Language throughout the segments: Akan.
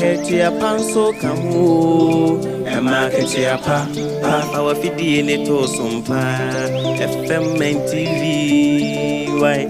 ketia panso kamu ema ketia pa our fidi in to Sompa FM and TV why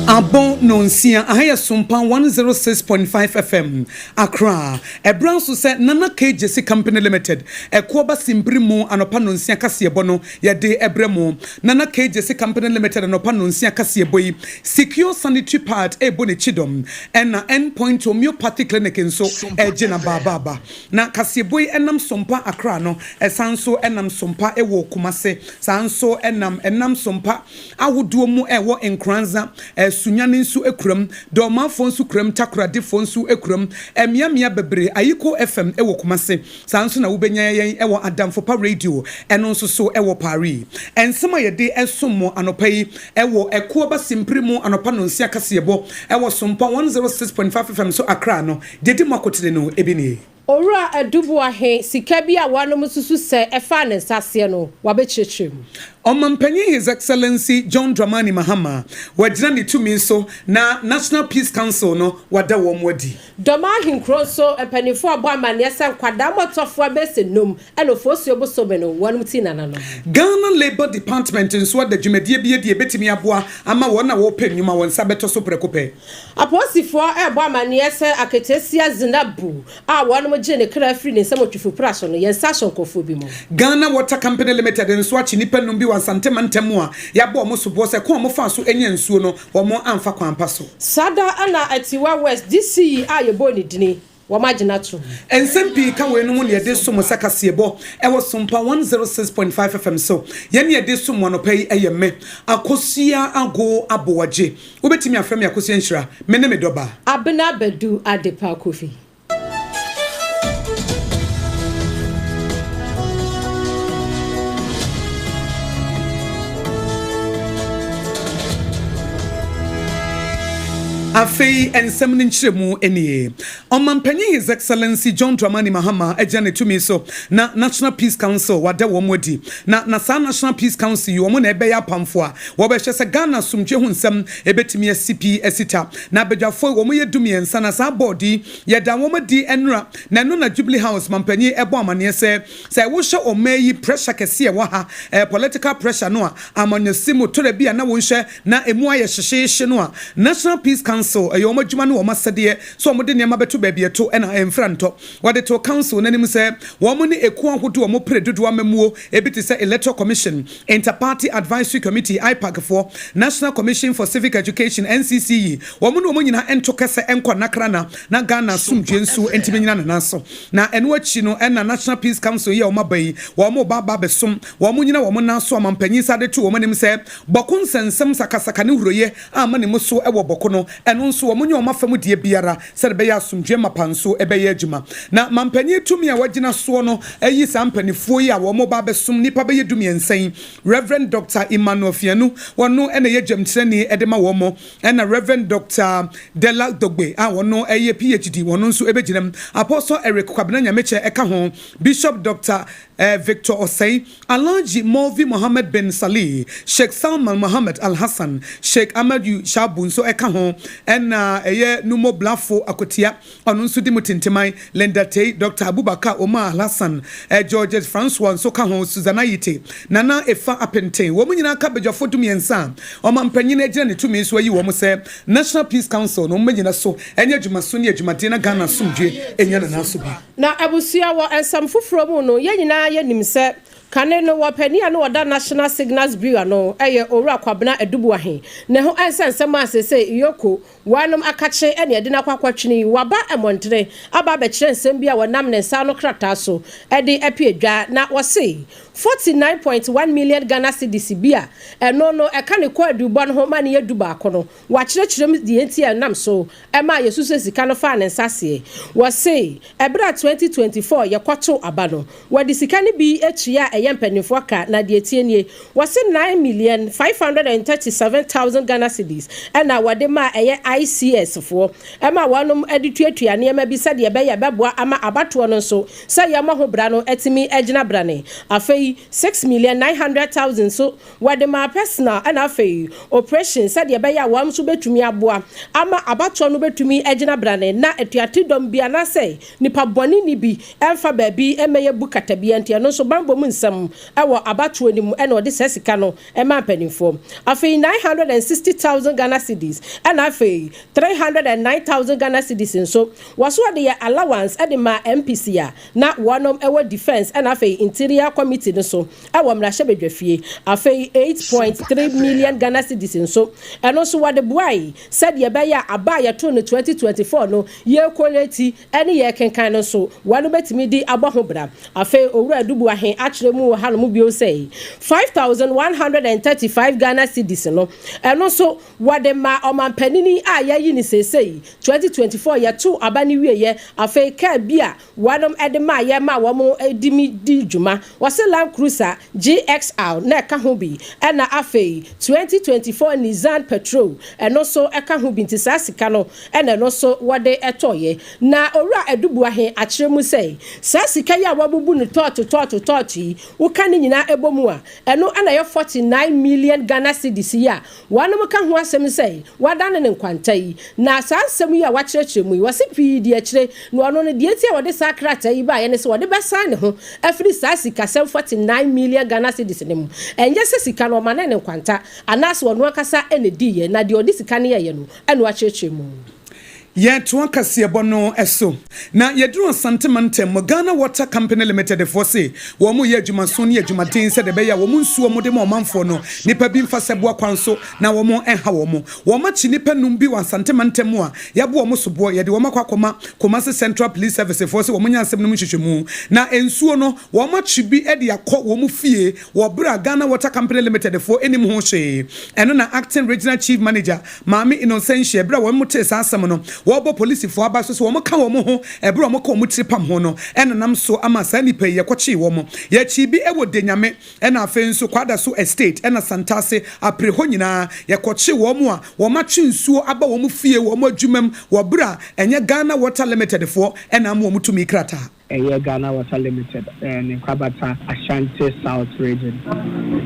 Abon nonsia ahaya Sompa 106.5 FM Accra Ebran so say Nana KJC Company Limited Ekoba Simprimo anopa nonsia kasiebo no yede ebremo Nana KJC Company Limited anopa nonsia kasiebo yi secure sanitary part ebone chidom na endpoint homeopathy clinic nso ejina baba na kasiebo yi enam Sompa Accra no esanso enam Sompa ewo Kumase sanso enam Sompa awoduo mu ewo Nkranza sunyane nsu ekuram doma fonsu kuram takrade fonsu ekuram emiamia bebre ayiko FM ewo Kumase sanso na wobenya yen ewo Adamfo pa radio eno nso so ewo Paris ensema yede esomo anopai ewo ekoba simprimo anopa no nsia kasebo ewo Sompa 106.5 FM so Accra no dedi makotire no ebini Ora Adubuahe sikabi a wanom susu se efa ne nsase no wabechirechirem Omampanyi His Excellency John Dramani Mahama wajina ni tumi so na National Peace Council no wada womwadi Doma hinkro so epanifo abo amane se kwada motofo abese nom elofo obosobe no wanum ti nana no Ghana Labour Department nso da dwumadie bie die betimi aboa ama wona wo panyuma won sabeto so prekope Aposifo ebo amane se aketesia zinabu a wanum je ne kra free ne samotwifo praso no yensa shonkofo bi mo Ghana Water Company Limited nso achi nipa num bi wansantema ntemu a yabo mo sobo se ko mo fa so enya nsuo no wo mo amfa kwampa so Sada ana atiwa West DCE a yebo ni dini wamagina tru ensempi ka we no mu ne yede so mo sakasiebo ewo Sompa 106.5 FM so ye ne yede so mo no pai eyeme Akosua ago Aboagye obetimi afrem Akosua nhira me ne me doba Abena Badu Adepa Kwofie Afei ensem ne nkyeremu enie Omampanyi His Excellency John Dramani Mahama ejane tumi so na National Peace Council wada womodi na sa National Peace Council yo mo na ebe ya pamfo a wo be hwese Ghana sumdwe hu nsem ebetimi CP esita na bedwafo wo mo yedumi ensa na sa body yeda wo mo di enra na no na Jubilee House mampanyi ebo amane se wo hwe omayi pressure kese e wo ha political pressure no a amanyesimu to da bia na wo hwe na emu aye hyehye no a National Peace Council ayo madwuma no omasede so omode niam beto ba bieto na emfranto wade to council nanim se wo mo ne eku ahodo wo mo predodo amamuo ebiti se electoral commission interparty advisory committee IPAC for National Commission for Civic Education NCCE wo mo no mo nyina ento kese enko nakra na Ghana sumdwe nsu entimenyina na so na eno achi no na National Peace Council ye wo mabai wo mo baba besom wo mo nyina wo mo na so amampanyi sade to wo mo nim se bokun sensem sakasaka ne huroye ama ne mo so ewo boko no eno nso wo mo nyoma fam die biara se be ya sumdwe mapanso ebe ye adwuma na mampanyi tumi a wagina so no ayi sampanifo yi a wo mo ba besum nipa be yedumi ensan Reverend Dr. Emmanuel Fianu wono ene ye dwamtirani edema wo mo ena Reverend Dr. Dela Dogbe a wono eye PhD wono nso ebegyinam Apostle Eric Kwabena Nyameche eka ho Bishop Dr. Victor Osei Alhaji Movi Mohammed bin Salih Sheikh Salman Mohammed Al Hassan Sheikh Amadu Shabu so eka ho ena eye numo blafo akotia ono nso di mutintemai Lendate Dr. Abubakar Omar Al Hassan George Francois so ka ho Susanna Yite Nana Efa Apente wo munyina ka bedwafo dum yensa o mampanyina agina ne tumi so ayi wo mo se National Peace Council no manyina so enya adwuma so ne adwumade na Ghana sumdwe enya na so bi na abusua wo ensam foforo mu no ye nyina ye nim se kane no wapani no wada National Signals Bureau no eye owura kwabena edubu ahe ne ho ansensem asese iyoko wanom akache ene ade na kwakwatwene waba emontre aba be kire nsem bia wonam ne nsa no krata so ede epiedwa na wose 49.1 million Ghana cedis bia eno no eka ne kwa adubo no ho ma ne yeduba akono wa kire die enti enam so ema yesusu sika no fa ne nsase wose ebra 2024 yekoto aba no wadi sika ne bi etua empenifo ka na de tienie wose 9,537,000 Ghana cedis ena wade ma eye ICS fo ema wanom adituatua ne ema bi sade ebe ya beboa ama abato no so se ya maho bra no etimi agina brane afei 6,900,000 so wade ma personal ena afei operation sade ebe ya wam so betumi aboa ama abato no betumi agina brane na etuate dom bia na se nipa boni ni bi emfa ba bi emeye bukata bi ante no so bambo mu nsam ewo abato ni mu ena ode sesika no ema penifo afei 960,000 Ghana cedis ena afei 309,000 Ghana cedis so waso ade ya allowance ade ma MPC ya na wonom ewo defense ena afei interior committee no so ewo mrahye bedwafie afei 8.3 million Ghana cedis so eno so wade boai said ye be ya aba ya to no 2024 no ye quality ene ye kenkan no so wano betimi di abohobra afei owura dubu ahe akire mu ha no mu bio say 5,135 Ghana cedis no eno so wade ma omanpanini a yayi ni sesei 2024 ya to abani wiye afei ka bia wanom edema ye ma womo edimi di djuma wase Land Cruiser GXR na ka ho bi ena afei 2024 Nissan Petrol eno so eka ho bi ntisasika no ena no so wade etoye na owura edubu ahe akire mu sei sasika ya wabubu ni tochi uka ni nyina ebomu a eno ana ye 49 million Ghana cedis ya wanom ka ho asem sei wadane ne nkwantai na sansem ya wakyerɛkyerɛ mu wase pii di akire no ono ne die tie wode sakrata yi ba ye ne se wode besan ne ho afiri sasika 49 million Ghana cedis ne mu enye se sika no mane ne nkwanta anase wono akasa ene di ye na de odi sika ne ye no eno wakyerɛkyerɛ mu ye to kase bono eso na ye duro sentimentem Ghana Water Company Limited for say wo mu ye adwuma so ne adwuma den se de be ya wo mu nsuo mu de mo manfo no nipa bi mfa sebo akwanso na wo mu enha wo ma chi nipa num bi wan sentimentem a ya bo wo sobo ye de wo makwa koma se Central Police Service for say wo mu nyansem no mu hwehwemu na ensuo no wo ma chi bi e de akọ wo mu fie wo bra Ghana Water Company Limited for enim ho hwe eno na acting regional chief manager Mami Innocent bra wo mu te sasem no wobo police fo aba so wo ka wo ho ebro mo ka wo tripam ho no enanam so ama sa nipa ye kwoche wo mo ye chi bi ewo denyame ena afen so kwada so estate ena santase apre ho nyina ye kwoche wo mo a wo ma twe nsuo aba wo mo fie wo mo adwumam wo bra enye Ghana Water Limited fo ena mo mutumi krata Ghana Water Limited in Kwabata Ashanti South region.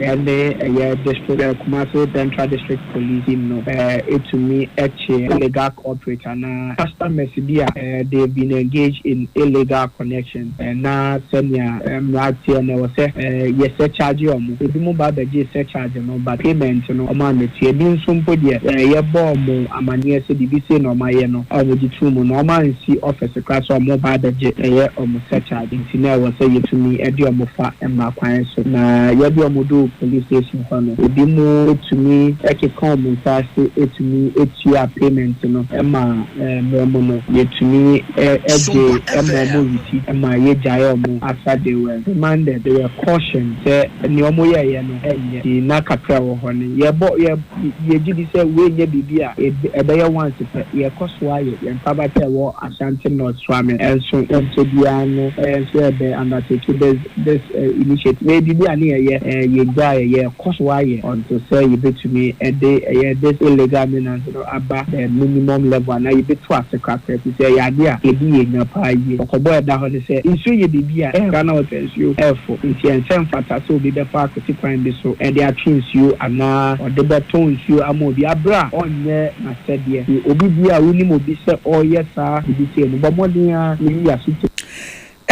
And the district Kumasi Central District Police team no to me illegal operator na customers they've been engaged in illegal connection and na senior rati and was yes charge you if you move by the charge no but payment no amount e bi nsumpo de ye bomb amanie se DBC no maye no omojitu mu no man si office class or mobile the search agency na was say to me edi omofa emma kwan so na ye bi omodo police station no ebi mu to me eke come fast to me etua payment no emma mo no ye to me eje emma mo receipt emma ye jaye omo after they were demanded they were cautioned say ni omo ye no enye na kakra wo ho ne ye gidi say we nye bibia ebe ye once ye Akosua ye mpabate wo Ashanti North Swami enso bia no so be undertake this initiative maybe bia ne ye guy ye Akosua ye on to say you bet to me this illegal means no aba the minimum level na you bet to asekra to say ya dia e bi ye nyapa ye okobo da ho ne say isu ye bibia Ghana Water you for if you ensem fata so be the park to find this so and they are twins you ana or the betons you amobi abra onye na said ye obi bia woni mo bi say oh yes sir bi say no bomodin a ni ya so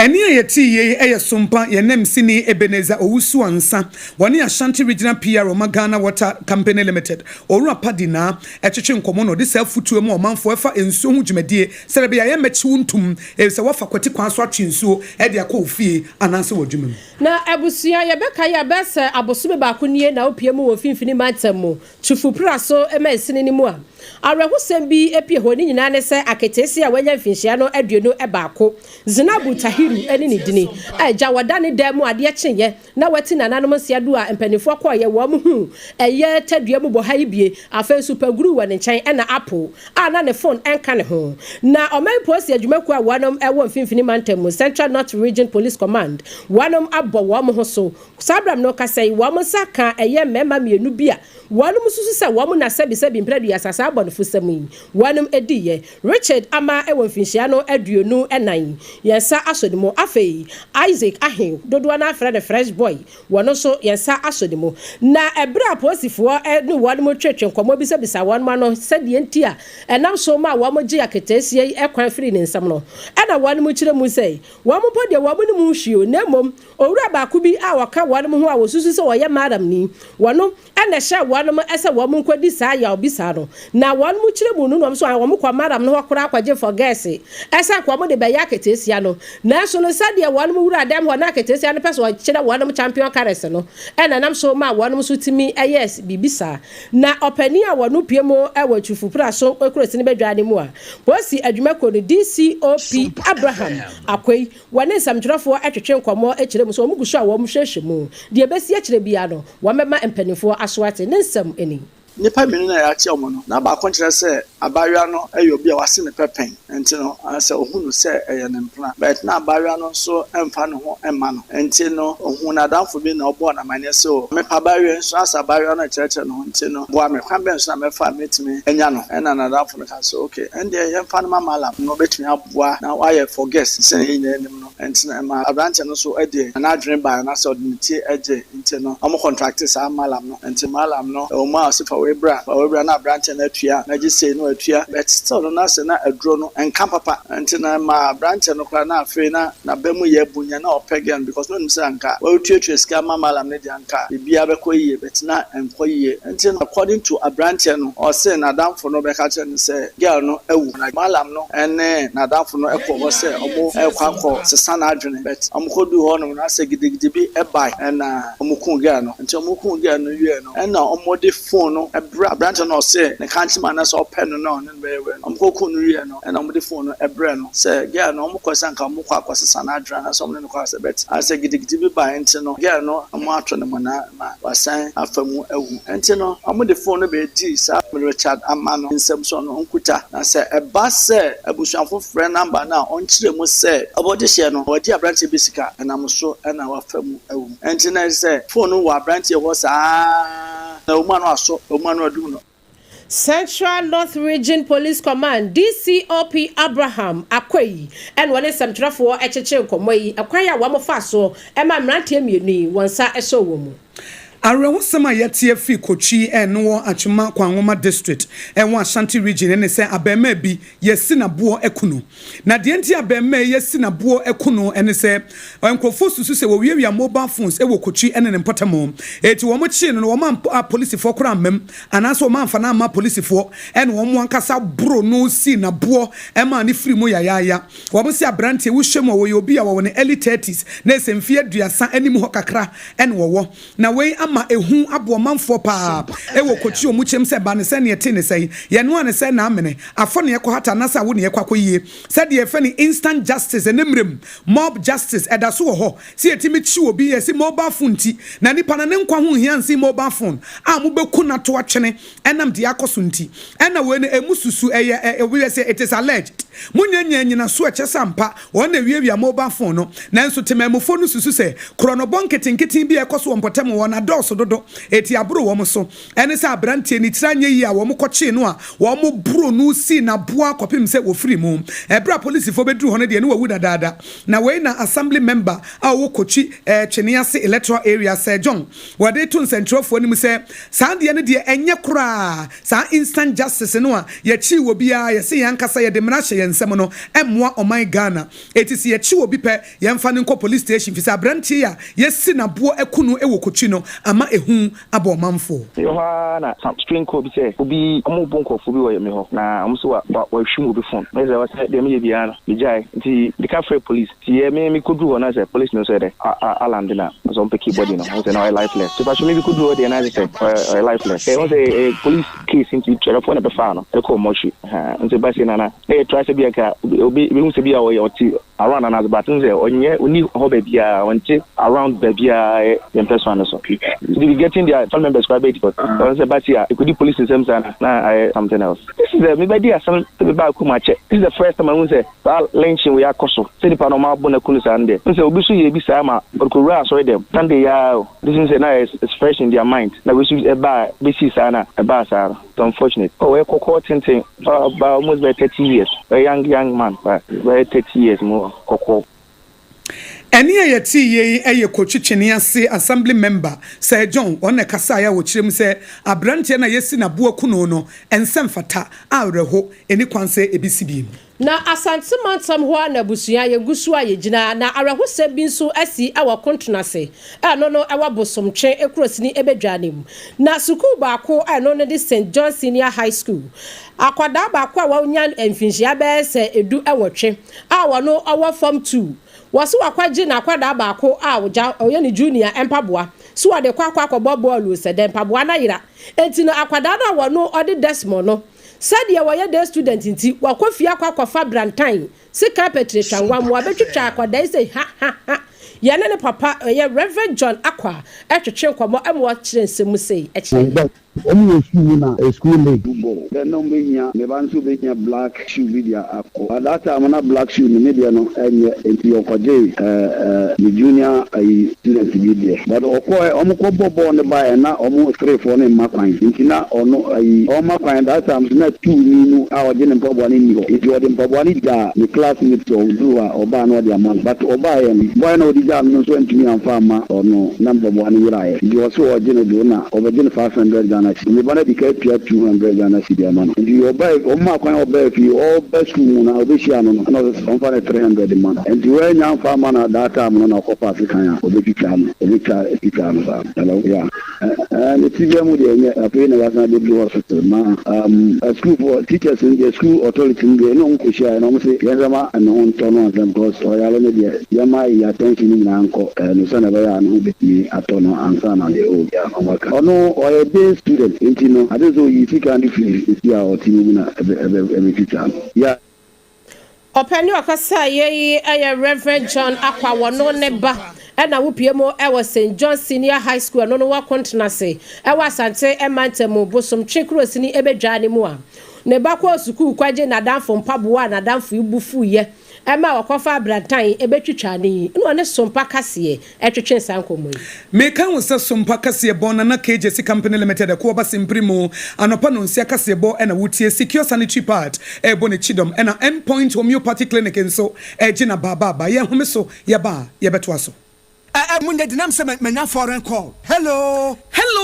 Eni ayeti ye Sompa yenem sini Ebeneza owusu ansa wani Ashanti Regional PR Ghana Water Company Limited oru apadina etwetwe nkomo no de safutu mu omanfo efa ensuo hu dwumadie serebe ya mechi wuntum se wafa kwati kwanso atwe nsuo e de akofie ananse wadwumam na abusua ye beka ya bese abosube ba konie na opiemu wo finfini mantem chufu praso emesini ni mu a arehusem bi epie honi nyina ne se aketesi a wanya mfinhia no aduonu ebaako Zinabu Tahiru eni ni dini eja wadane demu ade chenye na wati nananom siadu a mpanifo kwaye wo mu hu eye tadua mu bo ha ibie afa super guru wa ne nchen na apple na ne phone enka ne ho na omen post adwumaku a wanom ewo mfinfini mantem Central North Region Police Command wanom abbo wo mu ho so sabram no kasai wo mu saka eye mema mienu bia wanom susu se wo mu na sebi mpredu ya sasa abonfo samu wanom ediye Richard ama ewo mfinhia no aduonu enan yensa asodimo afei Isaac ahin dodo na afra the fresh boy wono so yensa asodimo na ebra posifo ne wanom twetwe nkomo bisa wanom no sede ntia enam so ma wanom gi aketesie ekwan free ne nsam no na wanom kire mu sei wanom pode wanom mu hwio na mom owura ba ku bi a waka wanom ho a wosusu se woye madam ni wanom na sha wanom ese wanom kwadi sa ya obisa no na wanom kire mu no so a wanom kwa madam no hokora akwaje for gas esa kwa mo de be ya ketesia no na so no sade wanom wura dem ho na ketesia no peso kire wanom champion caress no na nam so ma wanom so timi yes bibisa na opani a wanom piemo ewa chufu pra so ekuresi ne badwane mu a posi adwumako no DCOP Abraham akwai wane samtwerefo atwetwe nkomo ekire mu so omugu so a wo hwehwe mu de besi ekire bia no wo mema empanifo asoate ne nsam eni nipa menu na ya che omo no na ba kontre se abaria no eyo bia wase ne pepen enti no ase ohunu se eye ne mpna but na abaria no so emfa no ho emma no enti no ohun na danfo bi na obo na manye so me pa abaria so asa abaria no cheche no enti no bo me kwan ben so na me fa metime enya no ena na danfo no ka so okay ende ye mfa no mama no betimi aboa na why for guest se ye enim no enti na ma abrante no so ede na adwene ba na so odiniti eje enti no omo contract sa malam no enti malam no o ma so fa Webra na branch na atua na gise no atua but still na se na adro no enka papa antina ma branch no kra na afi na bemu ye bunya na opegen because no nimsa anka wa tuatua sika mamalam ne di anka bibia be koyie but na enkoyie antina according to a branch no o se na damfo no be ka che se girl no ewu na malam no ene na damfo no ekwo se omo ekwa sesa na adwene but omkodu ho no na se gidigidi bi ebai na omukun girl no antina omukun girl no wie no na omode phone no branch no say ne kanchi man na so pen no ne be we no mkoko no rie no na mo de phone no ebre no say girl no mo kwasa nka mo kwa kwasa na adra na so mo ne kwa say bet ase gidigidi bi ba enti no girl no mo atwo ne mo na ma wasan afamu ewu enti no mo de phone no be di sa Richard ama no nsem so no nkuta na say eba say abusuanfo frɛ number na on kire mu say obodi hye no odi branch bi sika na mo so na wafamu ewu enti na say phone no wa branch e wo sa na woman aso woman adu no Central North Region Police Command DCOP Abraham akwai and one samtrafo echeche nkomo yi akwai a wamofa so e ma mrantie mienu wonsa eso wo mu Arewo sama yete afi Kochi enwo Achuma Kwanwoma district enwo Ashanti region ene se Abena bi yesi na boo ekunu na de enti Abena yesi na boo ekunu ene se enkrofo susu se wo wiawia mobile phones ewo Kochi ene ne mpotamo eti wo mo chi no wo man police for kura mem anaso wo man fa na ma police for ene wo mo ankasa bro no si na boo e ma ne free mo yayaya wo mo si abrante wo hwem wo obi a wo ne early 30s na esemfie aduasa anim ho kakra ene wo na we ma ehu abomanfo pa ewo Kochi omuchem se ba ne se ne te ne se ye no ne se na amene afo ne ekọ hata na sa wo ne ekwa yie se de efe ne instant justice enemrem mob justice edaso wo ho se etimi chi obi ye se mobile phone ti na nipa na ne nkwa ho hiansi mobile phone a mo beku na to atwene enam de akoso nti ena we ne emususu eye we say it is alleged munyanya nyina so eche sampa won na wiawia mobile phone no nanso temamofo no susu se kronobon ketinketin bi ekoso wonpotem won na ɛdɔɔso dodo eti aburo wɔn so ɛne sɛ abranteɛ ni tira nye yi a wɔn kɔkye no a wɔn buro no si na boa kɔpem sɛ wɔfiri mu ɛbra polisifoɔ bɛduru hɔ no deɛ ne wɔwu dadaada na wei na assembly member a wɔwɔ kɔkyi twene ase electoral area sɛ John wɔde to nsɛntrɔfoɔ nim sɛ saa deɛ no deɛ ɛnyɛ koraa saa instant justice no a yɛkyi wɔ biara yɛsɛ yɛn kasa yɛde mmara hyɛ yɛn nsɛm no ɛmmoa ɔman Ghana eti si yɛkyi wɔ bi pɛ yɛmfa ne nkɔ police station fi sɛ abranteɛ a yɛsi na boa ɛkunu ɛwɔ kɔkyi no ama ehu abɔ ɔmanfoɔ yɛhɔ na string code bi sɛ obi ɔmo bɔ nkɔfo bi wɔ me hɔ na ɔmo so wɔahwim obi phone mɛsɛ wɔsɛ deɛ meyɛ biara no megyae nti de ka frɛ police nti me kɔduru hɔ na sɛ police no sɛ dɛ alande na sɛ ɔmpɛki body no wo sɛ na ɔyɛ lifeless so pasɛ me bi kɔduru hɔ deɛ na sɛ ɔyɛ lifeless wo sɛ police case nti twɛrɛfoɔ na bɛfaa no ɛkɔ ɔmɔhwe nti bɛsɛ nana na yɛtra sɛ bi ka obi hu sɛ bi a ɔyɛ ɔte around another but sɛ ɔnyɛ ɔni hɔ baabiara ɔnte around baabiara yɛn person no so we getting their family members quite bit but sɛ basi a ɛkɔdi police nsɛm sana na something else this is me bɛdi asɛm sɛ bɛba akoma kyɛ this is the first time I say that lynching we akɔ so sɛ nipa no ma bɔ na kunu saa ndɛ sɛ obi so yɛ bi saa ma ɔkɔwura asɔre dɛm sunday ya this is na is fresh in their mind na we should ɛba bɛsi saa na ɛba saa it's unfortunate ɔyɛ kɔkɔɔ tenten about almost by 30 years a young man by 30 years more kɔkɔɔ ɛne yɛti yɛ ɛyɛ kɔtwitwene ase assembly member Sir John ɔne kasa ya wɔ kyerɛm sɛ abranteɛ na yɛsi na boa kuno no ɛnsɛm fata awreho ɛni kwanse ebisi bi na asante mantam ho na busua yegusu a yegyina na arahosɛ bi nso asi awɔ kontonase ɛno no ɛwɔ bosomtwe ekurosini ebedwanem na sukuu baako ɛno no de St John Senior High School akwada baako a wɔnya mfinhyia bɛɛ sɛ edu ɛwɔtwe a wɔno ɔwɔ form 2 wɔso wakwaje na akwada baako a ɔyɛ ne junior empaboa so wɔde kwakwa bɔɔlu sɛ de empaboa na yira enti no akwada na wɔno ɔde desmo no sadia wɔyɛ day student nti wakɔfia kwakwafa brantan se carpet retwanwa mo abɛtwitwa akwada sɛ ha yɛne ne papa ɛyɛ Reverend John Akwa ɛtwetwe nkɔmɔ ɛmo kyerɛ nsɛm sei ɛkyerɛ omu school na school league football then no menya me ban so benya black shoe media akọ at that time na black shoe ni media no enye enti okoje the junior student media but omu ko bobo ne ba na omu scrape for ne makwan enti na ono makwan that time na two ni no a oje ne mpabo ni ni enti ode mpabo ni da ni classmate to do a oba no de amount but oba ye ni boy no di jam no so ntumi amfa ma ono na mpabo ni wira ye enti oso oje ne do na obeje ne 500 we want to be kept 200 Ghana cedi man. And you buy Oma can obey you all best room na obesiano no on for 300 man. And you when young farmer at that time no ko African obekika hello yeah. And the TV mu dey Abena Badu Adepa na a school for teachers in the school authority dey no ko share no say yezama and on turn on them because oyalo ne dey yama attention na nko no say na be ya no betimi atono answer na dey o ya no oye day student no adezo yi fika ndi fi ya otimi na ebe fika ya openi akasa ye Reverend John Akwa wono ne ba na wopiemo ewo St John Senior High School no wa kontenase ewa asante emantemu bosom twekrosi ebedwane mu a ne ba kwa sukuu kwaje na danfo mpaboa na danfo ibufu ye ema wakofa brantan ebetwitwane no ne sompa kase etwetwe sankomo me kan wo se sompa kase bona na KJC company limited ko ba simprimo anopa no nsia kase bo na wotie secure sanitary part ebo ne chidom na endpoint homeopathic clinic nso gina baba ye home so ye ba ye beto aso munde dinam se menya foreign call hello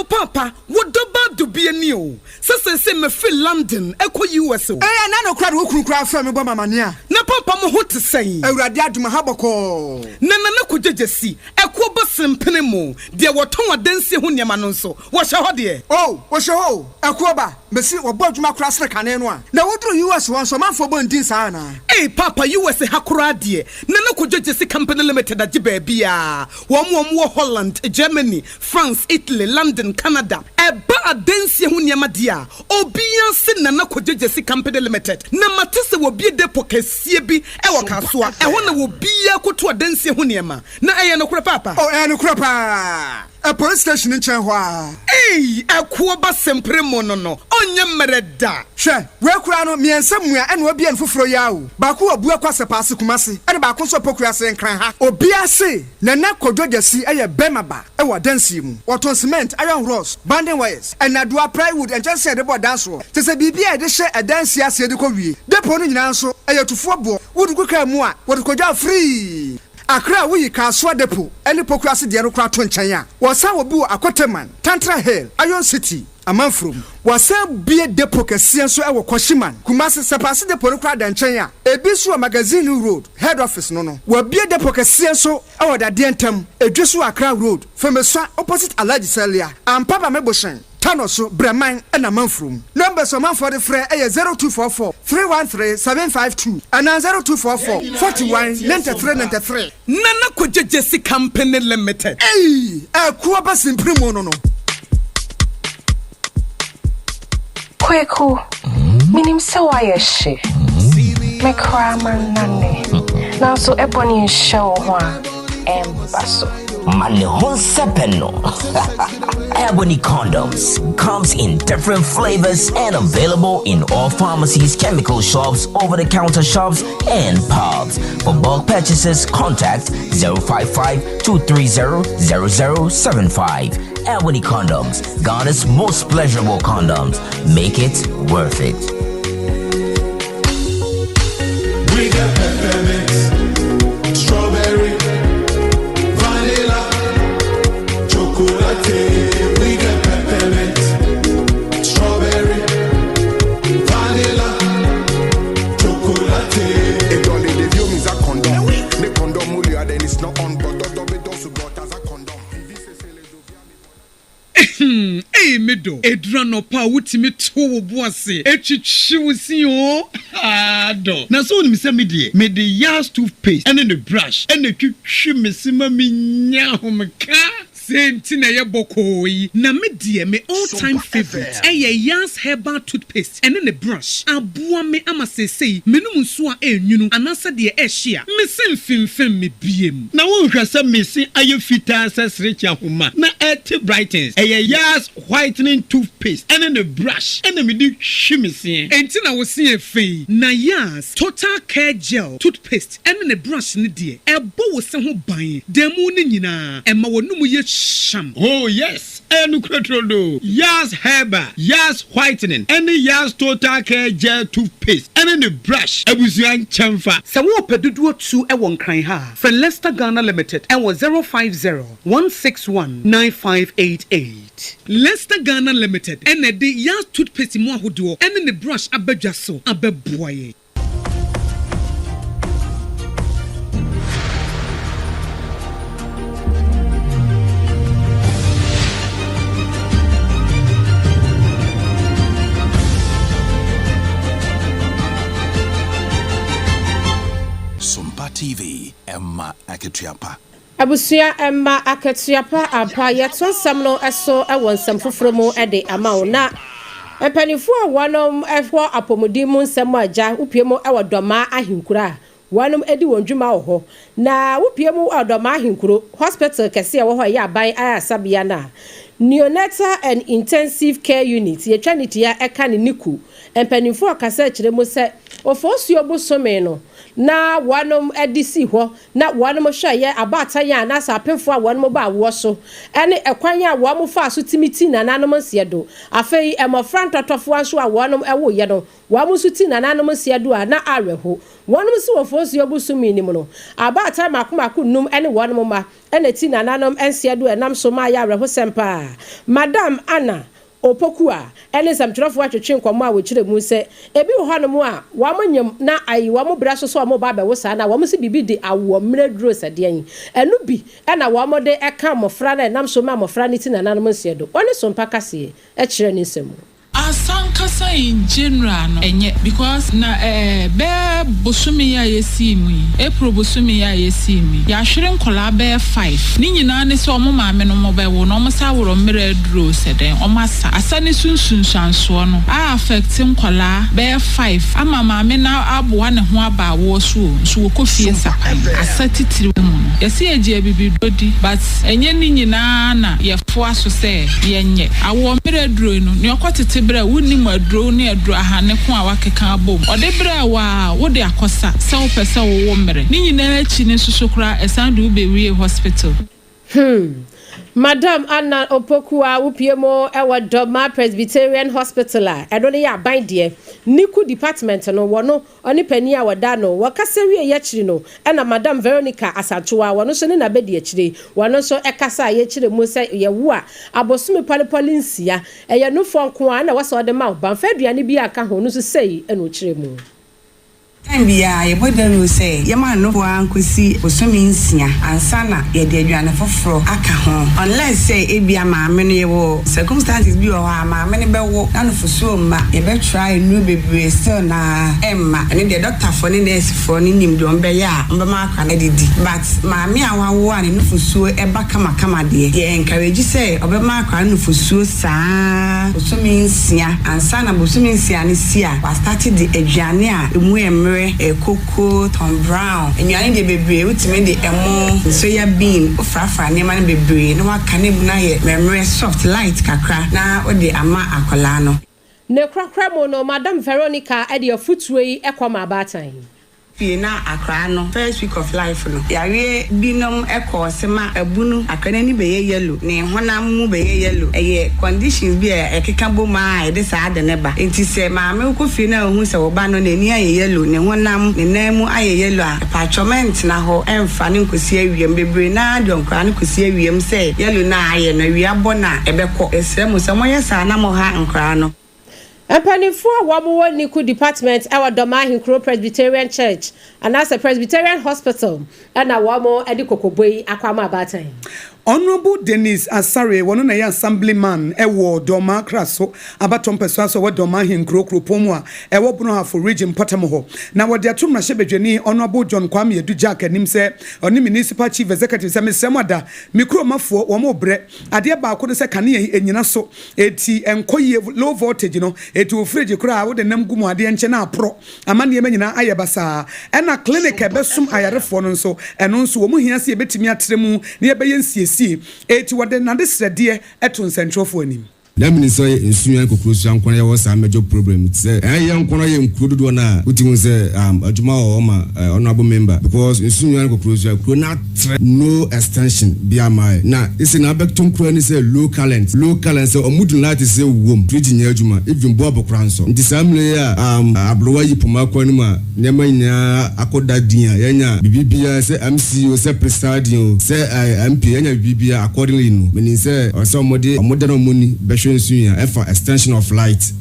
papa wodoba do be ani o se me feel London ekọ US o na no kwade wo kunkura fa me bo mamania na papa mo hote sei awurade aduma haboko na ko jejesi ekọ bo simpene mo de woton adansi ho niam no nso wo hye ho de wo hye ho ekọ ba besi wo bo aduma kura sere kane no a na wodru US won so manfo bo ndin sa na papa US hakura de na ko jejesi company limited agi ba bia wo Holland, Germany, France, Italy, London, Canada. Eba adensi ho niam dia. Obia se na kojejesi company limited. Na matese wo bie depo kesie bi e wo Akosua. E ho na wo bia koto adensi ho niam. Na eye no kura papa. No kura pa. a police station in Chenhua. Hey, a kuoba sempre monono. Onye mereda. She, where Kurano, me and somewhere and will be and for Yao. Baku a Buakwasa Passi Kumasi, and Bakuso Pokrasa and Kranha. Obiase, Nana Kodoja see a Bemaba, a Wadensium, what on cement, iron rods, banding wires, and Nadua plywood and just said about dance roll. Tis a BB, they share a dance here, said the Korea. The pony in answer, a to football, would go come more, what could you free? Akra we Akosua depo any pokrasi de anokra to nkyanya wasa obu akoteman Tantra Hill Iron City amanfrom wasa bie depo kese so e wo Koshiman Kumasi sepase depo nokra da nkyanya ebisu magazine road head office no wa bie depo kese so e wo da de ntam edwesu Akra road femesa opposite Alhaji Celia ampaba meboshen Tanoso Breman and Amanfrum. Numbers of man for the fray 0244 313 752 and 0244 41 93. Nana Koje Jesse Company Limited. Hey, a Kuabas in Primono. Kweku, minim so why she. Me craman nane. Now so ebony show one basso. Manihon Sepeno. Ebony condoms comes in different flavors and available in all pharmacies, chemical shops, over-the-counter shops, and pubs. For bulk purchases, contact 055-230-0075. Ebony condoms, Ghana's most pleasurable condoms. Make it worth it. We got peppermint, strawberry, we got peppermint, strawberry, vanilla, chocolate. It only the view means a condom. The condom mulia then it's not on, but it also got as a condom. Hey, medo. Edrano pa wutimi to boase. Echichiwusi o. Do. Na so ni se me de yas toothpaste and the brush and the twitwi mesima minya homka. Sentina ye bokoi na me die me all time favorite Yas herbal toothpaste and then the brush aboa me ama sesei menum nso a enwunu anasa de ehia me senfimfem me biem na wo hwasa me se aye fita sesrecha homa na et brightens Yas whitening toothpaste and then the brush and me di hwimese entina wo se efei na Yas total care gel toothpaste and then the brush ne die ebo wo se ho ban demu ne nyina ema wonum ye sham. Oh yes, and Crotrodo, Yas Herba, Yas Whitening, and the Yas Total Care Gel Toothpaste, and then the brush, Abusian Chamfa. Sawo Pedudu 2 Ewon Kranha, from Leicester Ghana Limited, and was 050-161-9588. Leicester Ghana Limited, and the Yas Toothpaste Moahuduo, and then the brush Abejaso, Abeboye. Sompa TV, Emma Aketiapa. Abusia Emma Aketiapa apa yeto samno eso ewon sam fofromo ede amawo na empanifo wanom efo apomodimu nsem aja upiemu ewo doma ahinkura wanom edi wondwuma ho na upiemu adoma ahinkuro hospital kese ewo ho ya aban ayasabia na neonatal and intensive care unit ye twaniti ya eka ne niku empanifo akasa kiremu se ofosuo bosome no na wanom edisi ho na wanom hwaye abata ya na sapemfo a wanom ba wo so ene ekwan ya wanom fa so timiti na nanom nsiedo afei emofran totofo anso a wanom ewo ye no wanom so ti na nanom nsiedo a na areho wanom so ofosu obusumi nim no abata makomako num ene wanom ma ene ti na nanom nsiedo enam so ma ya areho sempa Madam Anna Opokua ene samtrofo atwetwe nkomo a wekire mu se ebi wo hanom a wamanyam na ayi wamo bra so wamo ba be wo sa na wamo se bibi de awo mredro sadean enu bi na wamo de eka mofra na nam so ma mofra ni ti na nanom nsiedo one Sompa kase e kire ni nsemu asankasa in general no enye because na be bosumi ya yesimu April bosumi ya yesimu ya hwere nkola be 5 ni nyina ne se omo maame no mo be wo no mo asa woro mere duro seden omasa asa ne sunsunsanso no a affect nkwala be 5 ama maame na aboa ne ho aba wo so wokofie sapan asa titiri mu no yesi eje bibidodi but enye ni nyina na yefo aso se yenye awo mere duro no ne okotete bre wuni maduro ne aduro ahane ko a wakeka abom ode bre wa wo de akosa se wo pese wo mere ni nyina achi ne susukura esandu bewie hospital. Madam Anna Opokua upiemo ewa Doma Presbyterian Hospital a edone ya bandie niku department no wono oni pani a wada no wakasewie ye chiri no ena Madam Veronica Asantua wono so ne na bedi chiri wono so ekasa ye chiri mu se ye wu a abosumi polypoly nsia eye no fonko a na wasa ode ma banfaduane bi aka ho no so sei eno chiri mu. Bia ye bodaru say ye man no ankosi osumi nsia ansana ye de aduane foforo aka ho unless say ebia maame no ye wo circumstances bi o ha maame ne be wo na no fuso ma ye be try nu bebre still na emma and the doctor for ne nurse for ne nim do mbe ya mbe ma aka na didi but maame a wa wo ani no fuso e ba kama de ye encourage say obe ma aka no fuso saa osumi nsia ansana osumi nsia ne sia wa started the aduane a emu emre Cocoa, Tom Brown, and you need a baby, which made the emo, soya bean, frafa, neman baby, no one can even memory soft light kakra, now or the ama acolano. Ne cramono, Madam Veronica, at your footway, equama batine. Na akra no first week of life no yare binom ekọ sema abunu akra ni be yellow ne honam mu be yellow eye conditions bi ekeka boma e de sa de ne ba enti se maame ko fi na hu se wo ba no ne ni aye yellow ne honam ne namu aye yellow a parchment na ho emfa ne nkosi awiem bebre na donkra ne nkosi awiem se yellow na aye na wi abona ebekọ esrem se mo yesa na mo ha nkra no. Empanifo wamuwo niku department awa Doma Hinkro Presbyterian Church and as a Presbyterian Hospital and a wamo edi kokoboi akwama batang. Honorable Dennis Asare wono na ya assemblyman ewo Doma Kraso abatom peso wo Doma Hinkro Kropomu a ewo Bono for region Potamoho na wo de atom na hyebedwani Honorable John Kwame Edujak anim se oni municipal chief executive se mesemada mikromafo wo mo bre ade ba ko se kane enyina so eti enkoye low voltage no eti ofreje kura wo de nam gumu ade enche na apro amane emanyina ayebasa ena clinic ebesum ayarefo no so eno nso wo mu hia se ebetimi atremu ne ebeyensie eti wade na de srede eto nsentrofo anim na minister ensuya kokrosu ankwana ya wasa major problem say eh yankwana ye nkrodo do na utimu say aduma o ma honorable member because ensuya kokrosu akro na no extension biama na isi na abekton kro ni say low talent say omudu na te say wom treating aduma even bobo kranso nti samle ya abrowa yipoma kwa ni ma nyama nya akoda dia yanya bibibia say MCO say presiding say MP yanya bibibia accordingly no meaning say somebody modern money for extension of light.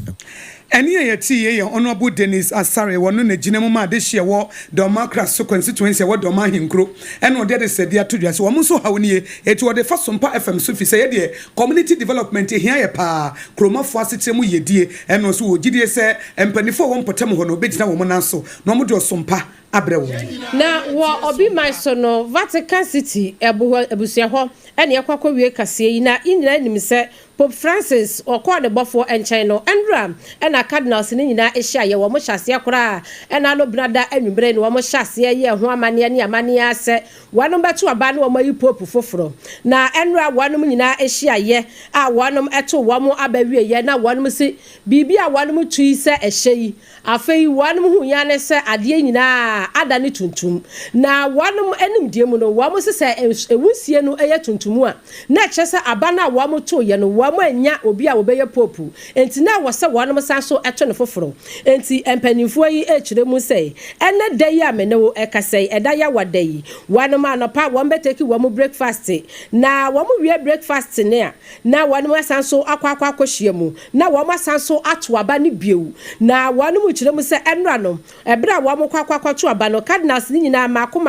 Eni ye Honorable Dennis Asare wono na ginemu ma de hye wo Doma Kraso constituency wo Doma Hinkro eno de said dia to dwase wo so hawnie eti wo de fa Sompa FM so fi say ye de community development here ye pa kromafo asetemu yedie eno so wo gidie se empanifo wo mpotem ho no begina wo na so no mo de Sompa abrewo na wo obi maiso no Vatican City ebusia ho ene yakwa wie kase yi na inyina nim se Pope Francis okọ de bofo enchen no Andram ena cardinals ni nyina ehia ye wo mo hyase akora ena no brada anwumbre ni wo mo hyase ye ho amane ne amane ase wonom beto aba ne wo mayi pope foforo na enra wonom nyina ehia ye a wonom eto wo mo abawie ye na wonom si bibi a wonom tui se ehye yi afei wonom hu ya ne se ade nyina ada ne tuntum na wonom enim die mu no wo mo se ewusie no eye tuntum a na kyese aba na wo mo to ye no wamanya obi a obeye popu enti na wose wonom sanso eto ne foforo enti empanimfo yi echire mu sei ene day a menewo ekasei edaya wadai wonom anopa won beteki wom breakfast na wom wie breakfast ne a na wonom sanso akwa kohye mu na wom sanso ato aba ne biewu na wonom chire mu se enra no ebra wom kwakwa to aba no cardinals ni nyina mako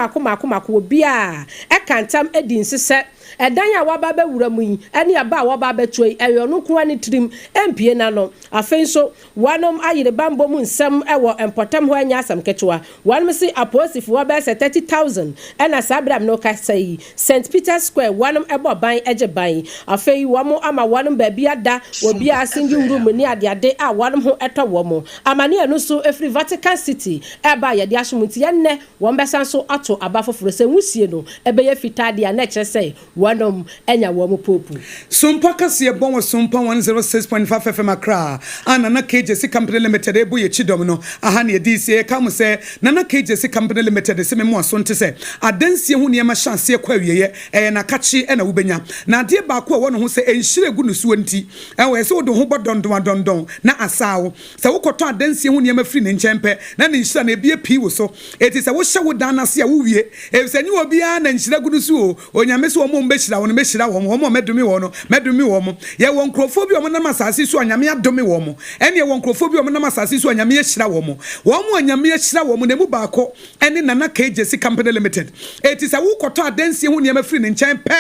obi a ekantam edin sese edan ya waba be wura mu yi ene aba waba beto yi eyo no ko ani trim empie na no afen so wanom ayire bambo mu nsem ewo empotam ho anya asam ketewa wanom si apostle waba se 30,000 ena sabram no ka sai St Peter Square wanom ebo ban eje ban afen wamo ama wanom ba bia da obi asingi room ni ade a wanom ho eto womo amane anu so every Vatican City eba ye de asumuti ye ne won besan so ato aba foforo se wusie no ebe ye fitade a na kire se wanom enya womo popu Sompa kase bon wa Sompa 106.5 FM Accra Nana KJC Company Limited ebu ye chidom no aha ne DC kam se Nana KJC Company Limited se memo aso nte se adansie hu ne ma chance kwa wieye na kachi na wubenya na de ba ko wo no ho se enhire gu no so nti we se wo do ho bodondon na asawo se wo koto adansie hu ne ma firi ne nchempe na ne nhira na ebie pi wo so eti se wo hye wo dan na se a wo wie e se nyi obi a na nhira gu no so onyame se wo mo mbehira wo no mehira wo mo medumi wo no medumi wo mo ye wo nkrofo bi wo na masase so onyame adome wo mo ene ye wo nkrofo bi wo na masase so onyame yehira wo mo onyame yehira wo mo na mu baako ene Nana KJC Company Limited eti se wo koto adansie hu ne ma firi ne nchempe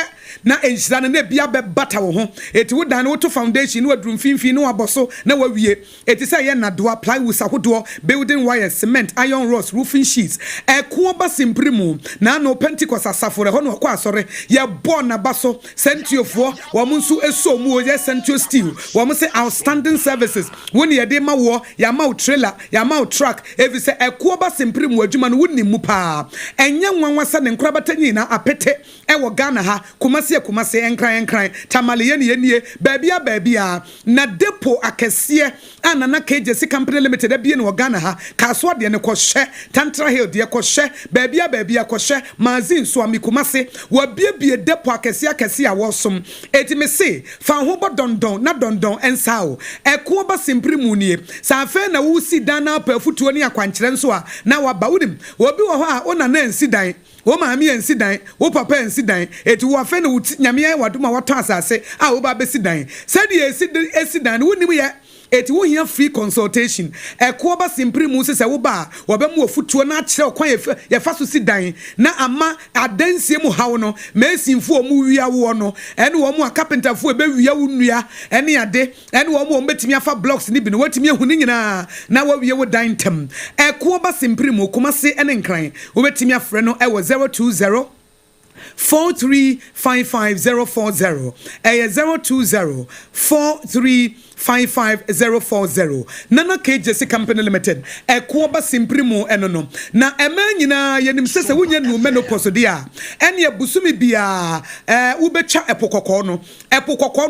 na enhira na bia be bata wo ho eti wo dan wo to foundation no adrum finfin no aboso na wawie eti say ye nadoa plywood sahodo building wire cement iron rods roofing sheets eko ba simprimu na no Pentecost asafore ho no kwa asore ye born na baso sentiofo wo munsu eso mu ye sentio steel wo say outstanding services woni ye de ma wo ya ma trailer ya ma truck evi say eko ba simprimu adwuma no woni mu pa enye nwanwasa ne nkrabata nyina apete wo Ghana ha kumase enkran tamale ye baabia na depo akese Nana KJC Company Limited abie no Ghana ha kaso de ne kohye Tantra Hill de kohye baabia kohye mazin so amikumase wa bie depo akese a wosom etimese fa ho bodondon na dondon ensao eko ba simprimu nie sa fe na wo si dan na pafutuo ne akwankyere nso a na waba wudim obi wo ho a ona na ensi dan wo maami ensi dan wo papa ensi dan eti wo afa na nyame wadoma wato asase a wo ba besi dan sadi esi dan wo nim ye eti wo hia free consultation eko ba simprimu se wo ba wo be mu ofutuo na akire okwan ye fa so si dan na ama adansie mu hawo no mesinfo mu wia wo no ene wo mu carpenter fo be wia wo nua ene ade ene wo mu betimi afa blocks ni bi no watimi ehu ni nyina na wo wie wo dan tem eko ba simprimu kumase ene nkran wo betimi afre no e wo 020 4355040 020 4355040 Nana KJC Company Limited Ekoba Simprimo enono na emanyina yenim sese wunya no menopause dia ene abusumi bia ubecha epokoko no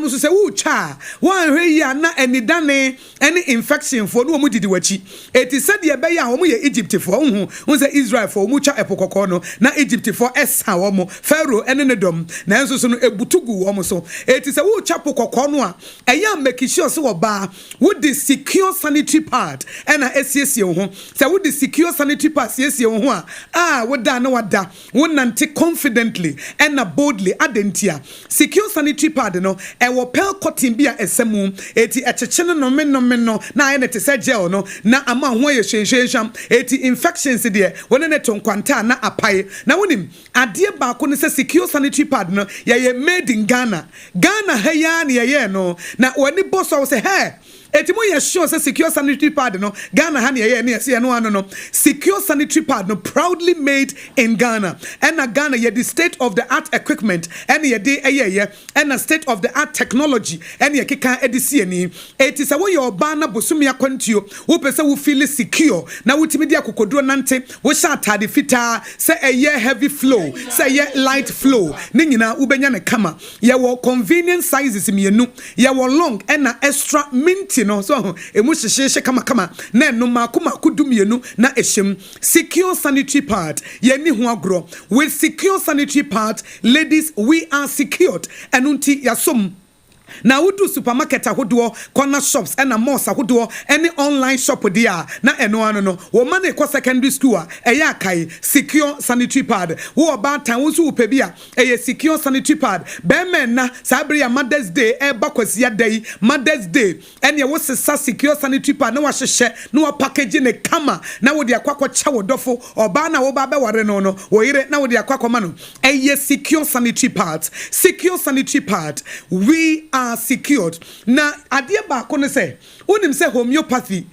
so se wucha wan hwe ya na enidane ene infection fo no mu didi wachi eti se de be ya wo ye Egypt fo hu se Israel fo mu cha epokoko no na Egypt fo esa wo mo Pharaoh ene ne dom na enso so no ebutugu wo mo so eti se wucha pokoko no a eya make sure so oba with the secure sanitary part ena esiesie wo ho se with the secure sanitary part esiesie wo ho a woda na wada wonante confidently ena boldly adentia secure sanitary pad no e wo pel cotton bia esemu eti echeche no me no na ene te se gel no na ama ho ye hwenhwenhwam eti infections de wona ne tonkwanta na apae na wonim ade ba ko ne se secure sanitary pad no ye made in Ghana ha ya ne ye no na woni boss say hey etimo ye sure say secure sanitary pad no Ghana ha ne ye no no secure sanitary pad no proudly made in Ghana and Ghana ye the state of the art equipment and ye de and a state of the art technology and ye keka edisi ani eti say wo your bana bosumi akwantio wo pese wo feel secure na wutimi dia kokodro nante wo sha atade fita say eye heavy flow say ye light flow ne nyina wo benya ne kama ye wo convenient sizes mienu ye wo long and extra minty no so emu hyehyehye kama na no makoma kudumienu na ehyem secure sanitary pad ye ni ho agro with secure sanitary pad ladies we are secured enunti yasom na wudu supermarket ahodoɔ corner shops ɛna malls ahodoɔ any online shop dia na ɛno ano no wo ma ne kɔ secondary school a ɛyɛ akai secure sanitary pad wo ba tan wo so pe bia ɛyɛ secure sanitary pad bɛmɛ na sabri ya Mother's Day ɛba kwasi day Mother's Day ɛne wo sesa secure sanitary pad na wa hyehyɛ na wa package ne kama na wo de akwakɔ kya wo dɔfo ɔba na wo ba bɛware no no wo yire na wo de akwakɔ ma no ɛyɛ secure sanitary pad we are secured na adeɛ ba ko no sɛ wonim sɛ homeopathy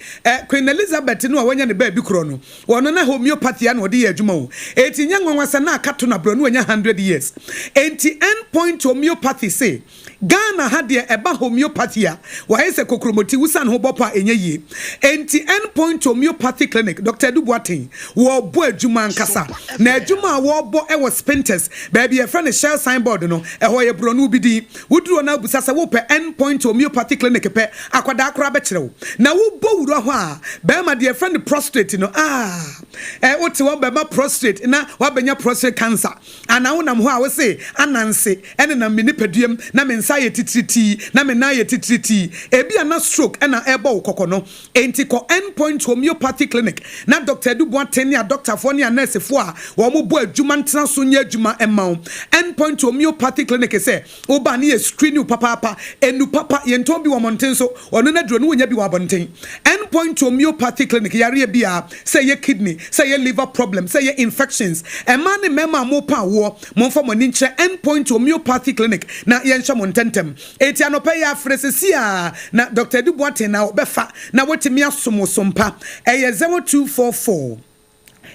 Queen Elizabeth no a wanya ne ba bi kro no wono na homeopathy na ɔde yɛ adwuma o eti nya nwanwa sɛ na akato na bro no anya 100 years enti end point homeopathy say Ghana had the eba homeopathia why is a kokromoti wusan ho bopa enye yie enti end point homeopathy clinic Dr. Dubuatin wo bo adwuma nkasa na adwuma wo bo e was spinters baby e friend share signboard no e ho ye bro no bi di wuduro na busa se wo pe end point homeopathy clinic pe akwada akora be kirew na wo bo wuro ho a be ma de friend prostate no wote wo be ma prostate na wa benya prostate cancer ana wo nam ho a wo se ananse ene na menipaduam na mensa ye titriti na me na ye titriti ebi ana stroke na eba ukoko no enti ko end point homeopathy clinic na Dr. Dubuaten ya doctor fo ne nurse fo a wo mo bo adwuma ntena so nya adwuma ema end point homeopathy clinic say oba na ye screen you papa enu papa ye nto bi wo monten so ono na duro no wonya bi wo abonten end point homeopathy clinic yare bi a say ye kidney say ye liver problem say ye infections ema ne mema mo pa wo mo fo mo ni nche end point homeopathy clinic na ye nche mo tentem eti anopa ya fresesia na Dr. Dubuaten na obefa na wotimi asomo sompa eye 0244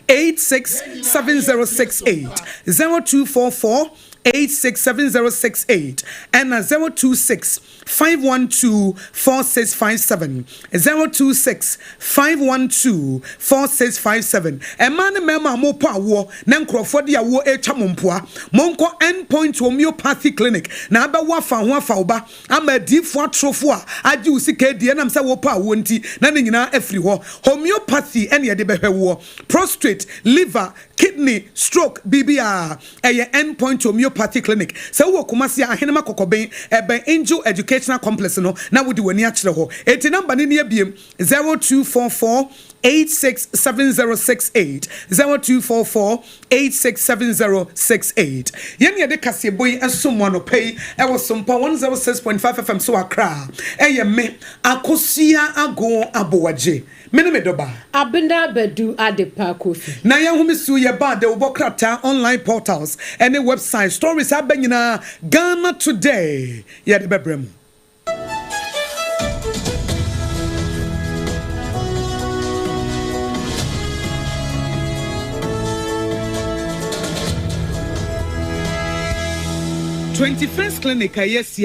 867068 0244 867068 and 026 512 4657 026 512 4657 a man mema mo pa wo na nkrofo de wo etwa mompoa monko end point homeopathy clinic na aba wo afa ho afa oba ama difo atrofo a agi usika die nam se wo pa wo nti na ne nyina afiri ho homeopathy ene de behwe wo prostate liver kidney stroke BBR end point homeopathy clinic so wo kumasi ahenema kokoben ebe angel educational complex no na wodi wani a kire ho eti number ne ne abiem 0244 867068 0244 867068 yene de kaseboy ensomo no pay e wo Sompa 106.5 FM so akra eye me Akosua ago Aboagye me doba Abena Badu Adepa Kwofie na yehumi su ye ba de obokrata online portals any website stories abanyina Ghana Today ye de bebrem 21st clinic yes